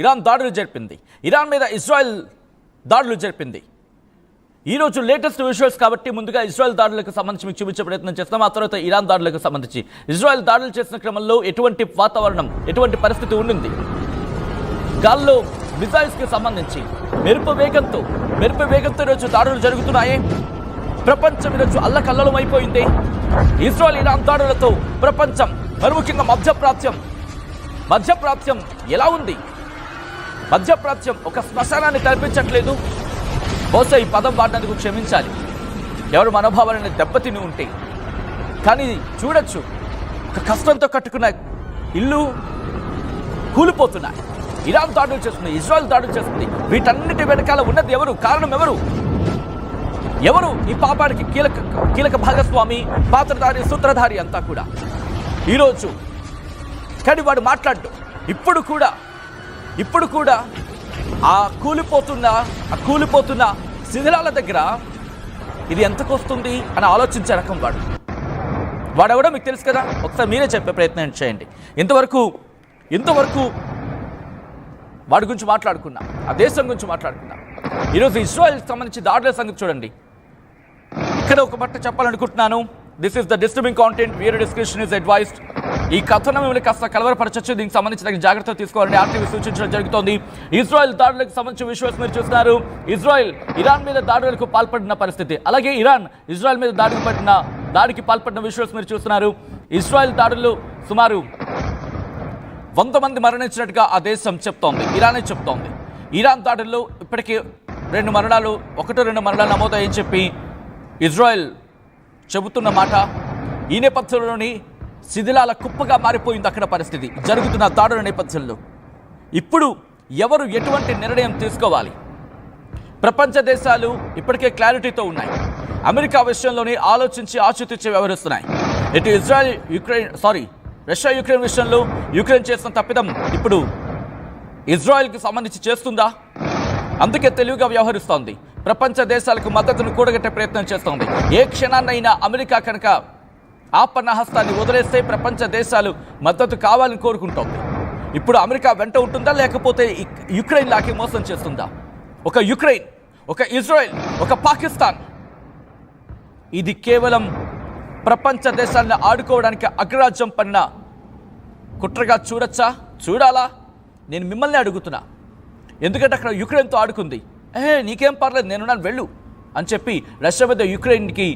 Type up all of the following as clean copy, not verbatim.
Iran దాడులు జరిపింది. Iran మీద ఇజ్రాయెల్ దాడులు జరిపింది. ఈరోజు లేటెస్ట్ విజువల్స్ కాబట్టి ముందుగా ఇజ్రాయెల్ దాడులకు సంబంధించి మీకు చూపించే ప్రయత్నం చేస్తాం. ఆ తర్వాత ఇరాన్ దాడులకు సంబంధించి ఇజ్రాయెల్ దాడులు చేసిన క్రమంలో ఎటువంటి వాతావరణం, ఎటువంటి పరిస్థితి ఉండింది, గాల్లో మిసైల్స్కి సంబంధించి మెరుపు వేగంతో ఈరోజు దాడులు జరుగుతున్నాయి. ప్రపంచం ఈరోజు అల్లకల్లోలం అయిపోయింది. ఇజ్రాయెల్ ఇరాన్ దాడులతో ప్రపంచం, మరి ముఖ్యంగా మధ్యప్రాచ్యం ఎలా ఉంది? మధ్యప్రాచ్యం ఒక శ్మశానాన్ని కల్పించట్లేదు. బహుశా ఈ పదం వాడినందుకు క్షమించాలి, ఎవరు మనోభావాలను దెబ్బతిని ఉంటే. కానీ చూడొచ్చు, ఒక కష్టంతో కట్టుకున్న ఇల్లు కూలిపోతున్నాయి. ఇరాన్ దాడులు చేస్తుంది, ఇజ్రాయెల్ దాడులు చేస్తుంది. వీటన్నిటి వెనకాల ఉన్నది ఎవరు? కారణం ఎవరు? ఈ పాపానికి కీలక భాగస్వామి, పాత్రధారి, సూత్రధారి అంతా కూడా ఈరోజు. కానీ వాడు మాట్లాడు. ఇప్పుడు కూడా ఆ కూలిపోతున్న శిథిలాల దగ్గర ఇది ఎంతకు వస్తుంది అని ఆలోచించే రకం వాడెవడో మీకు తెలుసు కదా. ఒకసారి మీరే చెప్పే ప్రయత్నం చేయండి. ఇంతవరకు వాడి గురించి మాట్లాడుకున్నా, ఆ దేశం గురించి మాట్లాడుకున్నా. ఈరోజు ఇజ్రాయెల్కి సంబంధించి దాడుల సంగతి చూడండి. ఇక్కడ ఒక మాట చెప్పాలనుకుంటున్నాను. This is the disturbing content, viewer description is advised. ఈ కథనం మిమ్మల్ని కాస్త కలవరపరచచ్చు. దీనికి సంబంధించిన జాగ్రత్తలు తీసుకోవాలని ఆర్టీవీ సూచించడం జరుగుతోంది. ఇజ్రాయెల్ దాడులకు సంబంధించిన విషయాలు మీరు చూస్తున్నారు. ఇజ్రాయెల్ ఇరాన్ మీద దాడులకు పాల్పడిన పరిస్థితి, అలాగే ఇరాన్ ఇజ్రాయెల్ మీద దాడికి పాల్పడిన విషయాలు మీరు చూస్తున్నారు. ఇజ్రాయెల్ దాడులు సుమారు 100 మంది మరణించినట్టుగా ఆ దేశం చెప్తోంది, ఇరానే చెప్తోంది. ఇరాన్ దాడుల్లో ఇప్పటికీ 2 మరణాలు నమోదయ్యని చెప్పి ఇజ్రాయెల్ చెబుతున్న మాట. ఈ నేపథ్యంలోని శిథిలాల కుప్పగా మారిపోయింది అక్కడ పరిస్థితి, జరుగుతున్న దాడుల నేపథ్యంలో. ఇప్పుడు ఎవరు ఎటువంటి నిర్ణయం తీసుకోవాలి? ప్రపంచ దేశాలు ఇప్పటికే క్లారిటీతో ఉన్నాయి. అమెరికా విషయంలోనే ఆలోచించి ఆచితూచి వ్యవహరిస్తున్నాయి. ఇటు రష్యా యుక్రెయిన్ విషయంలో యుక్రెయిన్ చేసిన తప్పిదం ఇప్పుడు ఇజ్రాయెల్కి సంబంధించి చేస్తుందా? అందుకే తెలివిగా వ్యవహరిస్తోంది. ప్రపంచ దేశాలకు మద్దతును కూడగట్టే ప్రయత్నం చేస్తోంది. ఏ క్షణాన్నైనా అమెరికా కనుక ఆపన్న హస్తాన్ని వదిలేస్తే ప్రపంచ దేశాలు మద్దతు కావాలని కోరుకుంటోంది. ఇప్పుడు అమెరికా వెంట ఉంటుందా, లేకపోతే యుక్రెయిన్ లాకి మోసం చేస్తుందా? ఒక యుక్రెయిన్, ఒక ఇజ్రాయెల్, ఒక పాకిస్తాన్, ఇది కేవలం ప్రపంచ దేశాలను ఆడుకోవడానికి అగ్రరాజ్యం పడిన కుట్రగా చూడాలా? నేను మిమ్మల్ని అడుగుతున్నా. ఎందుకంటే అక్కడ యుక్రెయిన్తో ఆడుకుంది. నీకేం పర్లేదు, నేనున్నాను, వెళ్ళు అని చెప్పి రష్యా మీద యుక్రెయిన్కి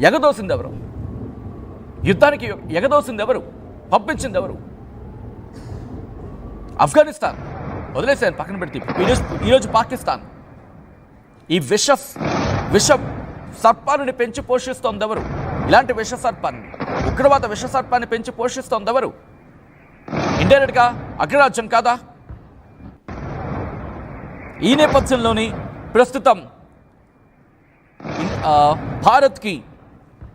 ఎగదోసింది ఎవరు? యుద్ధానికి ఎగదోసింది ఎవరు? పంపించింది ఎవరు? ఆఫ్ఘనిస్తాన్ వదిలేసాను, పక్కన పెడితే ఈరోజు పాకిస్తాన్. ఈ విష సర్పాన్ని పెంచి పోషిస్తోంది ఎవరు? ఇలాంటి ఉగ్రవాద విష సర్పాన్ని పెంచి పోషిస్తోంది ఎవరు? ఇండైరెక్ట్గా అగ్రరాజ్యం కాదా? ఈ నేపథ్యంలోని ప్రస్తుతం భారత్కి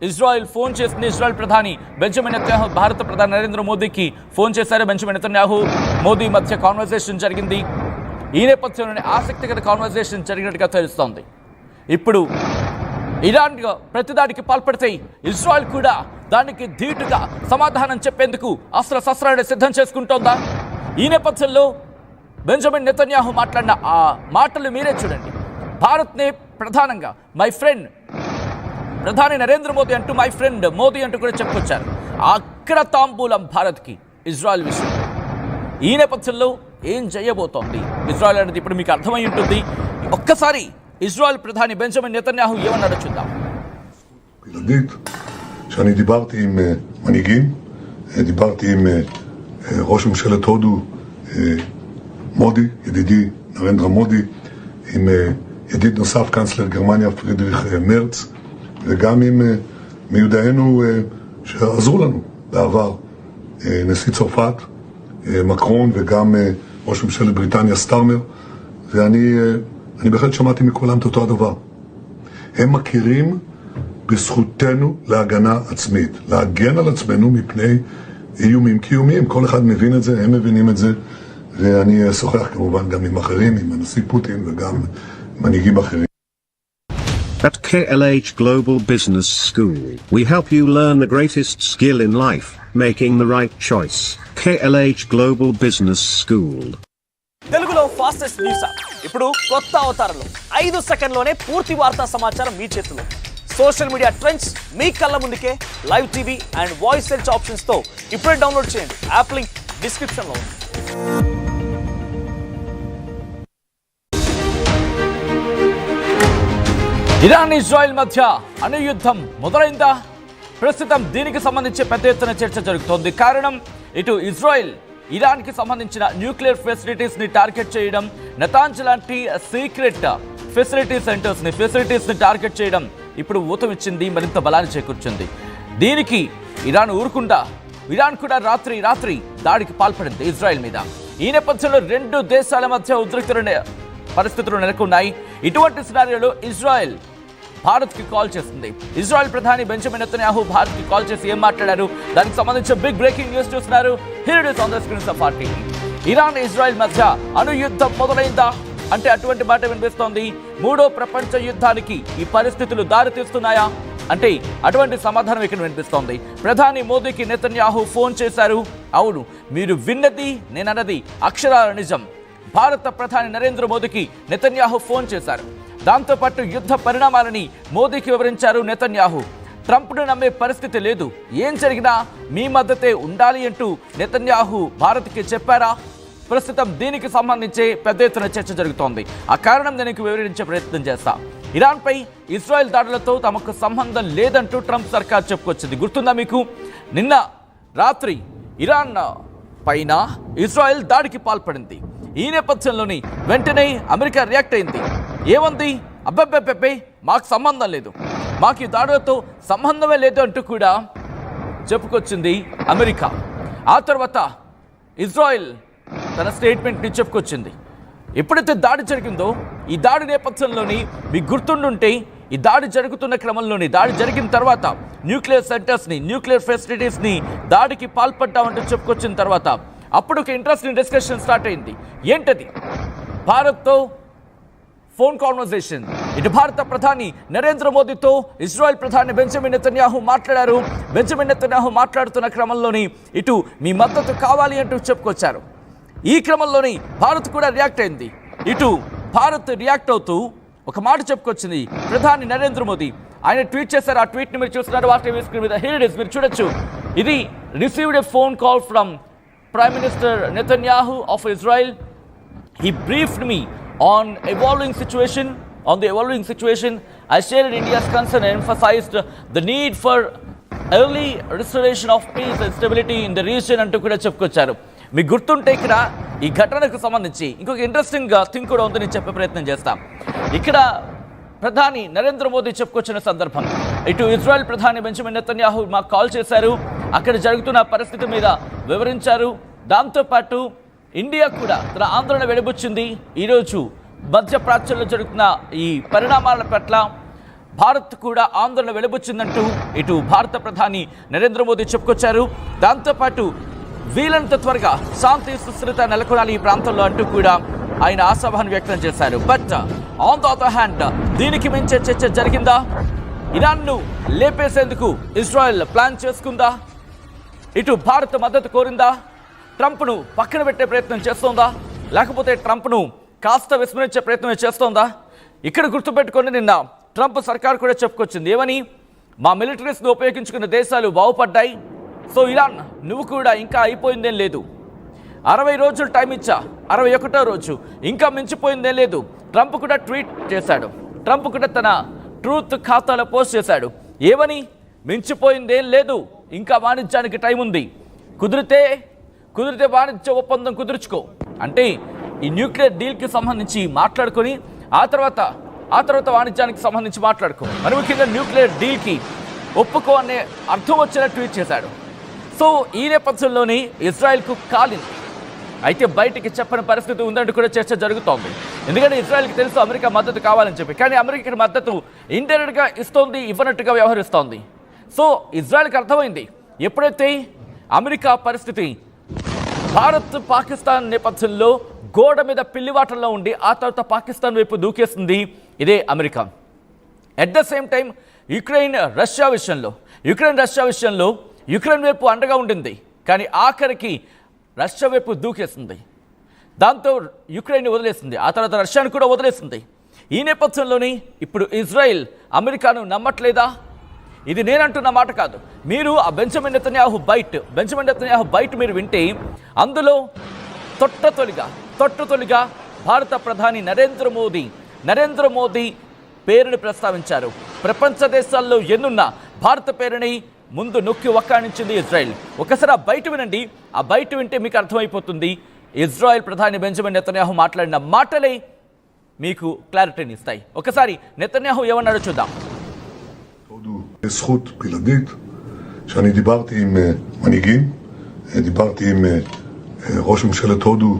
ఇజ్రాయెల్ ఫోన్ చేసింది. ఇజ్రాయెల్ ప్రధాని బెంజమిన్ నెతన్యాహు భారత ప్రధాని నరేంద్ర మోదీకి ఫోన్ చేశారు. బెంజమిన్ నెతన్యాహు మోదీ మధ్య కాన్వర్సేషన్ జరిగింది. ఈ నేపథ్యంలోనే ఆసక్తికర కాన్వర్సేషన్ జరిగినట్టుగా తెలుస్తోంది. ఇప్పుడు ఇరాన్ ప్రతిదాడికి పాల్పడితే ఇజ్రాయెల్ కూడా దానికి ధీటుగా సమాధానం చెప్పేందుకు అస్త్రశస్త్రాన్ని సిద్ధం చేసుకుంటోందా? ఈ నేపథ్యంలో బెంజమిన్ నెతన్యాహు మాట్లాడిన ఆ మాటలు మీరే చూడండి. భారత్నే ప్రధానంగా మై ఫ్రెండ్, ప్రధాని నరేంద్ర మోదీ అంటూ మై ఫ్రెండ్ మోదీ అంటూ కూడా చెప్పుకొచ్చారు. అక్కడ తాంబూలం భారత్కి ఇజ్రాయెల్ విషయం. ఈ నేపథ్యంలో ఏం చేయబోతోంది ఇజ్రాయెల్ అనేది ఇప్పుడు మీకు అర్థమై ఉంటుంది. ఒక్కసారి ఇజ్రాయెల్ ప్రధాని బెంజమిన్ నెతన్యాహు ఏమన్నాడో చూద్దాం. שאני דיברתי עם מנהיגים, דיברתי עם ראש ממשלת הודו מודי, ידידי נרנדרה מודי, עם ידיד נוסף קאנצלר גרמניה פרידריך מרץ, וגם עם מיודענו שעזרו לנו בעבר, נשיא צרפת מקרון, וגם ראש ממשלת בריטניה סטארמר, ואני בהחלט שמעתי מכולם את אותו הדבר. הם מכירים בזכותנו להגנה עצמית, להגן על עצמנו מפני איומים קיומיים. כל אחד מבין את זה, הם מבינים את זה, ואני אשוחח כמובן גם עם אחרים, עם הנשיא פוטין וגם מנהיגים אחרים. At KLH Global Business School, we help you learn the greatest skill in life. making the right choice. KLH Global Business School. తెలుగులో ఫాస్టెస్ట్ న్యూస్ యాప్ ఇప్పుడు కొత్త అవతారంలో 5 సెకండ్లోనే పూర్తి వార్తా సమాచారం మీ చేతిలో. సోషల్ మీడియా ట్రెండ్స్ మీ కళ్ళ ముందుకే live TV and voice search options తో ఇప్పుడే డౌన్లోడ్ చేయండి. యాప్ లింక్ డిస్క్రిప్షన్ లో ఉంది. ఇరాన్ ఇజ్రాయెల్ మధ్య అణుయుద్ధం మొదలైందా? ప్రస్తుతం దీనికి సంబంధించి పెద్ద ఎత్తున చర్చ జరుగుతోంది. కారణం ఇటు ఇజ్రాయెల్ ఇరాన్కి సంబంధించిన న్యూక్లియర్ ఫెసిలిటీస్ని టార్గెట్ చేయడం, నతాంజ్ లాంటి సీక్రెట్ ఫెసిలిటీస్ని టార్గెట్ చేయడం ఇప్పుడు ఊతమిచ్చింది, మరింత బలాన్ని చేకూర్చింది. దీనికి ఇరాన్ ఊరుకుండా ఇరాన్ కూడా రాత్రి దాడికి పాల్పడింది ఇజ్రాయెల్ మీద. ఈ నేపథ్యంలో రెండు దేశాల మధ్య ఉద్రిక్తమైన పరిస్థితులు నెలకొన్నాయి. ఇటువంటి సినారియోలో ఇజ్రాయెల్ భారత్కి కాల్ చేస్తుంది. ఇజ్రాయెల్ ప్రధాని బెంజమిన్ నెతన్యాహు భారత్కి కాల్ చేసి ఏం మాట్లాడారు, దానికి సంబంధించిన బిగ్ బ్రేకింగ్ న్యూస్ చూస్తున్నారు. Here it is on the screens of RTV. Iran Israel మధ్య అణుయుద్ధం మొదలైందా అంటే అటువంటి మాట వినిపిస్తోంది. మూడో ప్రపంచ యుద్ధానికి ఈ పరిస్థితులు దారితీస్తున్నాయా అంటే అటువంటి సమాధానం ఇక్కడ వినిపిస్తోంది. ప్రధాని మోదీకి నెతన్యాహు ఫోన్ చేశారు. అవును, మీరు విన్నది నేనన్నది అక్షరాల నిజం. భారత ప్రధాని నరేంద్ర మోదీకి నెతన్యాహు ఫోన్ చేశారు. దాంతోపాటు యుద్ధ పరిణామాలని మోదీకి వివరించారు నెతన్యాహు. ట్రంప్ను నమ్మే పరిస్థితి లేదు, ఏం జరిగినా మీ మద్దతే ఉండాలి అంటూ నెతన్యాహు భారత్కి చెప్పారా? ప్రస్తుతం దీనికి సంబంధించి పెద్ద ఎత్తున చర్చ జరుగుతోంది. ఆ కారణం నేను వివరించే ప్రయత్నం చేస్తా. ఇరాన్పై ఇజ్రాయెల్ దాడులతో తమకు సంబంధం లేదంటూ ట్రంప్ సర్కార్ చెప్పుకొచ్చింది. గుర్తుందా మీకు? నిన్న రాత్రి ఇరాన్ పైన ఇజ్రాయెల్ దాడికి పాల్పడింది. ఈ నేపథ్యంలోని వెంటనే అమెరికా రియాక్ట్ అయింది. ఏమంది? అబ్బబ్బబ్బే, మాకు సంబంధం లేదు, మాకు ఈ దాడులతో సంబంధమే లేదు అంటూ కూడా చెప్పుకొచ్చింది అమెరికా. ఆ తర్వాత ఇజ్రాయెల్ తన స్టేట్మెంట్ని చెప్పుకొచ్చింది. ఎప్పుడైతే దాడి జరిగిందో ఈ దాడి నేపథ్యంలోని మీకు గుర్తుండుంటే ఈ దాడి జరుగుతున్న క్రమంలోని దాడి జరిగిన తర్వాత న్యూక్లియర్ సెంటర్స్ని న్యూక్లియర్ ఫెసిలిటీస్ని దాడికి పాల్పడ్డామంటూ చెప్పుకొచ్చిన తర్వాత అప్పుడు ఒక ఇంట్రెస్టింగ్ డిస్కషన్ స్టార్ట్ అయింది. ఏంటది? భారత్తో ఫోన్ కాన్వర్సేషన్. ఇటు భారత ప్రధాని నరేంద్ర మోదీతో ఇజ్రాయెల్ ప్రధాని బెంజమిన్ నెతన్యాహు మాట్లాడారు. బెంజమిన్ నెతన్యాహు మాట్లాడుతున్న క్రమంలోని ఇటు మీ మద్దతు కావాలి అంటూ చెప్పుకొచ్చారు. ఈ క్రమంలోని భారత్ కూడా రియాక్ట్ అయింది. ఇటు భారత్ రియాక్ట్ అవుతూ ఒక మాట చెప్పుకొచ్చింది ప్రధాని నరేంద్ర మోదీ. ఆయన ట్వీట్ చేశారు. ఆ ట్వీట్ని మీరు చూస్తున్నారు వాటి స్క్రీన్ మీద. హియర్ ఇట్ ఇస్, మీరు చూడొచ్చు. ఇది received a phone call from Prime Minister Netanyahu of Israel. He briefed me on the evolving situation. I shared India's concern and emphasized the need for early restoration of peace and stability in the region అంటూ కూడా చెప్పుకొచ్చారు. మీకు గుర్తుంటే ఇక్కడ ఈ ఘటనకు సంబంధించి ఇంకొక ఇంట్రెస్టింగ్ థింగ్ కూడా ఉంది, నేను చెప్పే ప్రయత్నం చేస్తాం. ఇక్కడ ప్రధాని నరేంద్ర మోదీ చెప్పుకొచ్చిన సందర్భం, ఇటు ఇజ్రాయెల్ ప్రధాని బెంజమిన్ నెతన్యాహు మాకు కాల్ చేశారు, అక్కడ జరుగుతున్న పరిస్థితి మీద వివరించారు. దాంతోపాటు ఇండియా కూడా తన ఆందోళన వెలుబుచ్చింది. ఈరోజు మధ్యప్రాచ్యంలో జరుగుతున్న ఈ పరిణామాల పట్ల భారత్ కూడా ఆందోళన వెలుబుచ్చిందంటూ ఇటు భారత ప్రధాని నరేంద్ర మోదీ చెప్పుకొచ్చారు. దాంతోపాటు వీలంత త్వరగా శాంతి సుస్థిరత నెలకొనాలి ఈ ప్రాంతంలో అంటూ కూడా ఆయన ఆశాభావం వ్యక్తం చేశారు. But on the other hand దీనికి మించే చర్చ జరిగిందా? ఇరాన్ను లేపేసేందుకు ఇజ్రాయెల్ ప్లాన్ చేసుకుందా? ఇటు భారత్ మద్దతు కోరిందా? ట్రంప్ను పక్కన పెట్టే ప్రయత్నం చేస్తోందా? లేకపోతే ట్రంప్ను కాస్త విస్మరించే ప్రయత్నం చేస్తోందా? ఇక్కడ గుర్తుపెట్టుకొని నిన్న ట్రంప్ సర్కార్ కూడా చెప్పుకొచ్చింది. ఏమని? మా మిలిటరీస్ను ఉపయోగించుకున్న దేశాలు బాగుపడ్డాయి, సో ఇరాన్ నువ్వు కూడా ఇంకా అయిపోయిందేం లేదు, 60 రోజులు టైం ఇచ్చా, 61వ రోజు ఇంకా మించిపోయిందేం లేదు. ట్రంప్ కూడా ట్వీట్ చేశాడు. ట్రంప్ కూడా తన ట్రూత్ ఖాతాలో పోస్ట్ చేశాడు. ఏమని? మించిపోయిందేం లేదు, ఇంకా వాణిజ్యానికి టైం ఉంది, కుదిరితే వాణిజ్య ఒప్పందం కుదుర్చుకో అంటే ఈ న్యూక్లియర్ డీల్కి సంబంధించి మాట్లాడుకొని ఆ తర్వాత వాణిజ్యానికి సంబంధించి మాట్లాడుకో, మరి ముఖ్యంగా న్యూక్లియర్ డీల్కి ఒప్పుకో అనే అర్థం వచ్చేలా ట్వీట్ చేశాడు. సో ఈ నేపథ్యంలోని ఇజ్రాయెల్కు కాలింది. అయితే బయటికి చెప్పని పరిస్థితి ఉందంటూ కూడా చర్చ జరుగుతోంది. ఎందుకంటే ఇజ్రాయెల్కి తెలుసు అమెరికా మద్దతు కావాలని చెప్పి, కానీ అమెరికా మద్దతు ఇండైరెక్ట్గా ఇస్తోంది, ఇవ్వనట్టుగా వ్యవహరిస్తోంది. సో ఇజ్రాయెల్కి అర్థమైంది, ఎప్పుడైతే అమెరికా పరిస్థితి భారత్ పాకిస్తాన్ నేపథ్యంలో గోడ మీద పిల్లివాటంలో ఉండి ఆ తర్వాత పాకిస్తాన్ వైపు దూకేస్తుంది ఇదే America. At the same time Ukraine Russia విషయంలో యుక్రెయిన్ వైపు అండగా ఉండింది, కానీ ఆఖరికి రష్యా వైపు దూకేసింది. దాంతో యుక్రెయిన్ని వదిలేసింది, ఆ తర్వాత రష్యాను కూడా వదిలేసింది. ఈ నేపథ్యంలోని ఇప్పుడు ఇజ్రాయెల్ అమెరికాను నమ్మట్లేదా? ఇది నేనంటున్న మాట కాదు. మీరు ఆ బెంజమిన్ నెతన్యాహు బైట్ మీరు వింటే అందులో తొట్టతొలిగా భారత ప్రధాని నరేంద్ర మోదీ పేరుని ప్రస్తావించారు. ప్రపంచ దేశాల్లో ఎన్నున్న భారత పేరుని ముందు నొక్కి వక్కాణించింది ఇజ్రాయెల్. ఒకసారి ఆ బయట వినండి. ఆ బయట వింటే మీకు అర్థమైపోతుంది ఇజ్రాయెల్ ప్రధాని బెంజమిన్ నెతన్యాహు మాట్లాడిన మాటలే మీకు క్లారిటీని ఇస్తాయి. ఒకసారి నెతన్యాహు ఏమన్నాడో చూద్దాం. זכות בלעדית שאני דיברתי עם מנהיגים, דיברתי עם ראש ממשלת הודו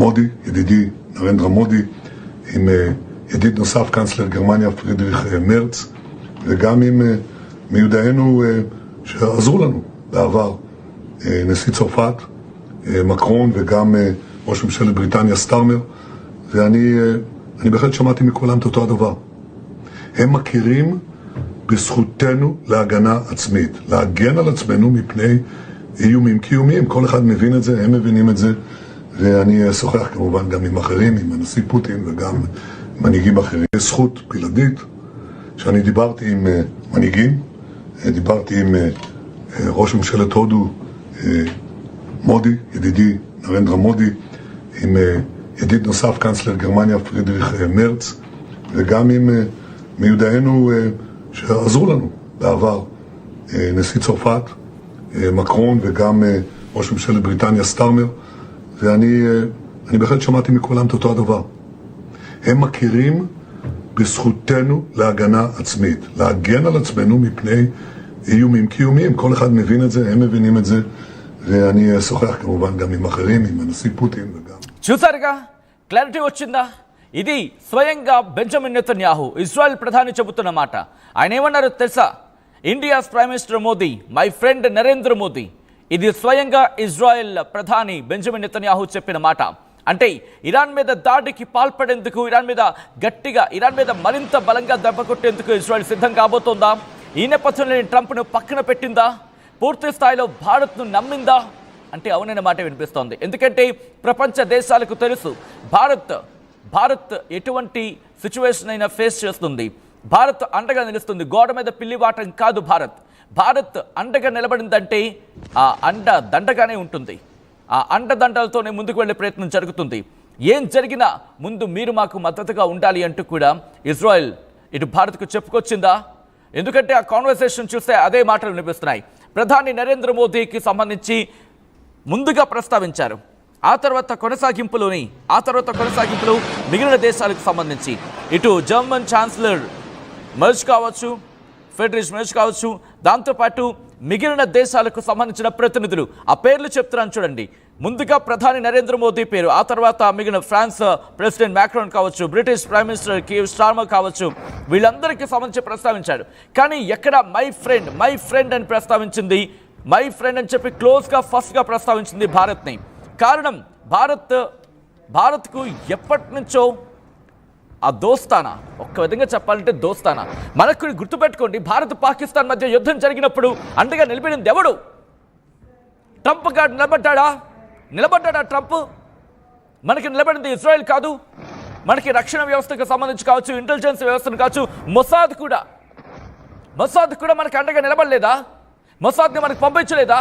מודי, ידידי נרנדרה מודי, עם ידיד נוסף קאנצלר גרמניה פרידריך מרץ, וגם עם מיודענו שעזרו לנו בעבר, נשיא צרפת מקרון וגם ראש ממשלת בריטניה סטארמר, ואני בהחלט שמעתי מכולם את אותו הדבר. הם מכירים בזכותנו להגנה עצמית, להגן על עצמנו מפני איומים קיומיים. כל אחד מבין את זה, הם מבינים את זה, ואני אשוחח כמובן גם עם אחרים, עם הנשיא פוטין וגם מנהיגים אחרים. יש זכות בלעדית שאני דיברתי עם מנהיגים, דיברתי עם ראש ממשלת הודו מודי, ידידי נרנדרה מודי, עם ידיד נוסף קאנצלר גרמניה פרידריך מרץ, וגם עם מיודענו שעזרו לנו בעבר, נשיא צרפת מקרון וגם ראש ממשלת בריטניה סטארמר, ואני בהחלט שמעתי מכולם את אותו הדבר. הם מכירים בזכותנו להגנה עצמית, להגן על עצמנו מפני איומים קיומיים. כל אחד מבין את זה, הם מבינים את זה, ואני אשוחח כמובן גם עם אחרים, עם הנשיא פוטין וגם... చూసారుగా క్లారిటీ వచ్చిందా? ఇది స్వయంగా బెంజమిన్ నెతన్యాహు ఇజ్రాయెల్ ప్రధాని చెబుతున్న మాట. ఆయన ఏమన్నారో తెలుసా? India's prime minister Modi, my friend Narendra Modi. ఇది స్వయంగా ఇజ్రాయెల్ ప్రధాని బెంజమిన్ నెతన్యాహు చెప్పిన మాట. అంటే ఇరాన్ మీద దాడికి పాల్పడేందుకు, ఇరాన్ మీద మరింత బలంగా దెబ్బ కొట్టేందుకు ఇజ్రాయెల్ సిద్ధం కాబోతోందా? ఈ నేపథ్యంలో ట్రంప్ను పక్కన పెట్టిందా? పూర్తి స్థాయిలో భారత్ను నమ్మిందా అంటే అవునైన మాట వినిపిస్తోంది. ఎందుకంటే ప్రపంచ దేశాలకు తెలుసు భారత్ ఎటువంటి సిచ్యువేషన్ అయినా ఫేస్ చేస్తుంది. భారత్ అండగా నిలుస్తుంది. గోడ మీద పిల్లివాటం కాదు భారత్ అండగా నిలబడిందంటే ఆ అండ దండగానే ఉంటుంది. ఆ అండదండలతోనే ముందుకు వెళ్ళే ప్రయత్నం జరుగుతుంది. ఏం జరిగినా ముందు మీరు మాకు మద్దతుగా ఉండాలి అంటూ కూడా ఇజ్రాయెల్ ఇటు భారత్కు చెప్పుకొచ్చిందా? ఎందుకంటే ఆ కాన్వర్సేషన్ చూస్తే అదే మాటలు వినిపిస్తున్నాయి. ప్రధాని నరేంద్ర మోదీకి సంబంధించి ముందుగా ప్రస్తావించారు. ఆ తర్వాత కొనసాగింపులు మిగిలిన దేశాలకు సంబంధించి ఇటు జర్మన్ ఛాన్సలర్ మెర్జ్ కావచ్చు, ఫెడరిష్ మెర్జ్ కావచ్చు, దాంతోపాటు మిగిలిన దేశాలకు సంబంధించిన ప్రతినిధులు ఆ పేర్లు చెప్తున్నాను చూడండి. ముందుగా ప్రధాని నరేంద్ర మోదీ పేరు, ఆ తర్వాత మిగిలిన ఫ్రాన్స్ ప్రెసిడెంట్ మ్యాక్రాన్ కావచ్చు, British prime minister Keir Starmer కావచ్చు, వీళ్ళందరికీ సంబంధించి ప్రస్తావించాడు. కానీ ఎక్కడ మై ఫ్రెండ్ అని ప్రస్తావించింది, మై ఫ్రెండ్ అని చెప్పి క్లోజ్గా ఫస్ట్గా ప్రస్తావించింది భారత్ని. కారణం భారత్కు ఎప్పటి నుంచో ఆ దోస్తానా, ఒక్క విధంగా చెప్పాలంటే దోస్తానా. మనకు గుర్తుపెట్టుకోండి, భారత్ పాకిస్తాన్ మధ్య యుద్ధం జరిగినప్పుడు అండగా నిలిపినది ఎవడు? ట్రంప్ గారు నిలబడ్డాడా ట్రంప్? మనకి నిలబడింది ఇజ్రాయెల్ కాదు. మనకి రక్షణ వ్యవస్థకు సంబంధించి కావచ్చు, ఇంటెలిజెన్స్ వ్యవస్థను కావచ్చు, మొసాద్ కూడా మనకి అండగా నిలబడలేదా? మొసాద్ని మనకు పంపించలేదా?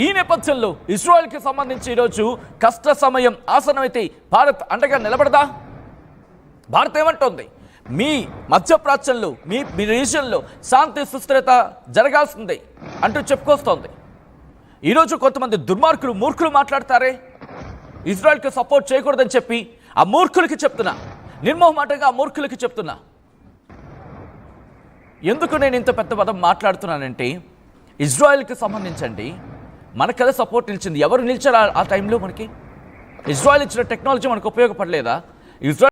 ఈ నేపథ్యంలో ఇజ్రాయెల్కి సంబంధించి ఈరోజు కష్ట సమయం ఆసనమైతే భారత్ అండగా నిలబడదా? భారత్ ఏమంటోంది? మీ మధ్యప్రాచ్యంలో, మీ రీజియన్లో శాంతి సుస్థిరత జరగాల్సిందే అంటూ చెప్పుకొస్తోంది. ఈరోజు కొంతమంది దుర్మార్గులు, మూర్ఖులు మాట్లాడతారే ఇజ్రాయెల్కి సపోర్ట్ చేయకూడదని చెప్పి. ఆ మూర్ఖులకి చెప్తున్నా, నిర్మోహమాటంగా ఆ మూర్ఖులకి చెప్తున్నా. ఎందుకు నేను ఇంత పెద్ద పదం మాట్లాడుతున్నానంటే, ఇజ్రాయెల్కి సంబంధించండి మనకదే సపోర్ట్ నిలిచింది. ఎవరు నిలిచారు ఆ టైంలో? మనకి ఇజ్రాయెల్ ఇచ్చిన టెక్నాలజీ మనకు ఉపయోగపడలేదా? ఇజ్రాయెల్